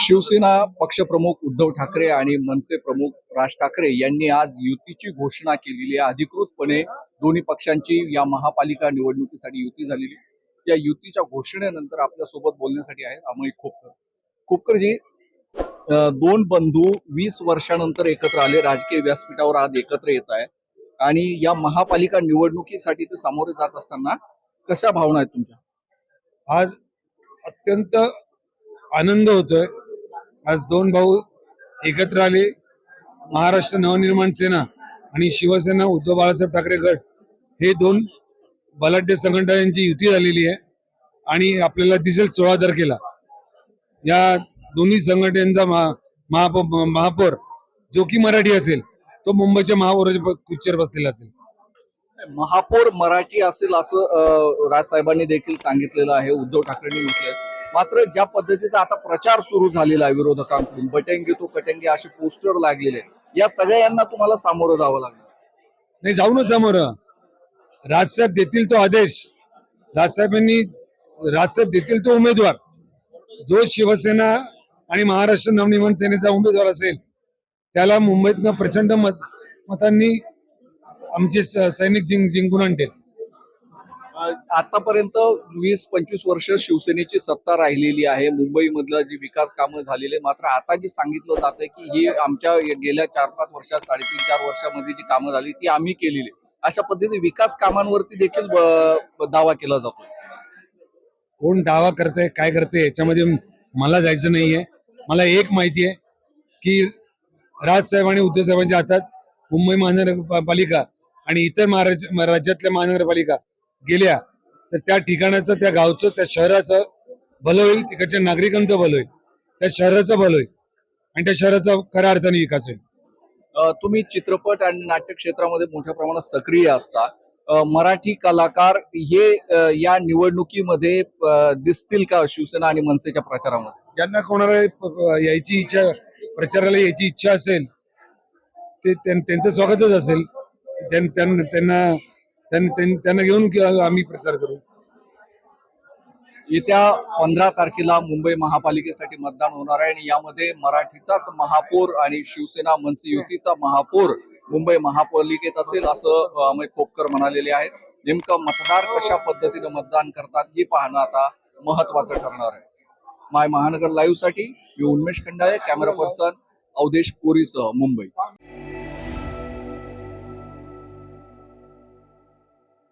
शिवसेना पक्षप्रमुख उद्धव ठाकरे आणि मनसे प्रमुख राज ठाकरे यांनी आज युतीची घोषणा केलेली आहे। अधिकृतपणे दोन्ही पक्षांची या महापालिका निवडणुकीसाठी युती झालेली। या युतीच्या घोषणेनंतर आपल्या सोबत बोलण्यासाठी आहेत अमय खोपकर। खोपकरजी, दोन बंधू 20 वर्षानंतर एकत्र आले, राजकीय व्यासपीठावर आज एकत्र येत आहे आणि या महापालिका निवडणुकीसाठी ते सामोरे जात असताना कशा भावना आहेत तुमच्या? आज अत्यंत आनंद होतोय। आज दोन भाऊ एकत्र आले। महाराष्ट्र नवनिर्माण सेना आणि शिवसेना उद्धव बाळासाहेब ठाकरे गट हे दोन बलाढ्य संघटनांची युती झालेली आहे आणि आपल्याला दिसेल 16 तारखेला या दोन्ही संघटनांचा महापौर जो की मराठी असेल तो मुंबईच्या महापौराच्या खुर्चीवर बसलेला असेल। महापौर मराठी असेल असं राजसाहेबांनी देखील सांगितलेलं आहे, उद्धव ठाकरेंनी म्हटलंय। मात्र ज्या पद्धतीचा आता प्रचार सुरू झालेला आहे विरोधकांकडून, बटेंगे तो कटेंगे असे पोस्टर लागलेले, या सगळ्यांना तुम्हाला सामोरं जावं लागलं? नाही, जाऊ ना समोर। राजसाहेब देतील तो आदेश, राजसाहेब देतील तो उमेदवार, जो शिवसेना आणि महाराष्ट्र नवनिर्माण सेनेचा उमेदवार असेल त्याला मुंबईतनं प्रचंड मतांनी आमचे सैनिक जिंकून आणतील। आतापर्यंत 20-25 वर्ष शिवसेनेची सत्ता राहिलेली आहे, मुंबईमधलं जी विकास कामं झालेले। मात्र आता जी सांगितलं जातंय की ही आमच्या गेल्या 4-5 वर्षात 3.5-4 वर्षामध्ये जी कामं झाली ती आम्ही केलेली, अशा पद्धतीने विकास कामांवरती देखील दावा केला जातो। कोण दावा करतंय काय करते याच्यामध्ये मला जायचं नाहीये। मला एक माहिती आहे की राजसाहेब आणि उद्धव साहेबांच्या हातात मुंबई महानगरपालिका आणि इतर राज्यातल्या महानगरपालिका गेल्या तर त्या ठिकाणाचं, त्या गावचं, त्या शहराचं भलं होईल, तिकडच्या नागरिकांचं भलं होईल, त्या शहराचं भलं होईल आणि त्या शहराचा खऱ्या अर्थाने विकास होईल। तुम्ही चित्रपट आणि नाट्य क्षेत्रामध्ये मोठ्या प्रमाणात सक्रिय असता, मराठी कलाकार हे या निवडणुकीमध्ये दिसतील का शिवसेना आणि मनसेच्या प्रचारामध्ये? ज्यांना कोणाला यायची इच्छा, प्रचाराला यायची इच्छा असेल ते त्यांचं स्वागतच असेल। त्यांना घेऊन आम्ही प्रचार करू। येत्या 15 तारखेला मुंबई महापालिकेसाठी मतदान होणार आहे आणि यामध्ये मराठीचाच महापौर आणि शिवसेना मनसे युतीचा महापौर मुंबई महापालिकेत असेल असं अमय खोपकर म्हणालेले आहेत। नेमकं मतदार कशा पद्धतीने मतदान करतात हे पाहणं आता महत्वाचं ठरणार आहे। माय महानगर लाईव्ह साठी मी उन्मेष खंडाळे, कॅमेरा पर्सन अवधेश कोरीसह मुंबई।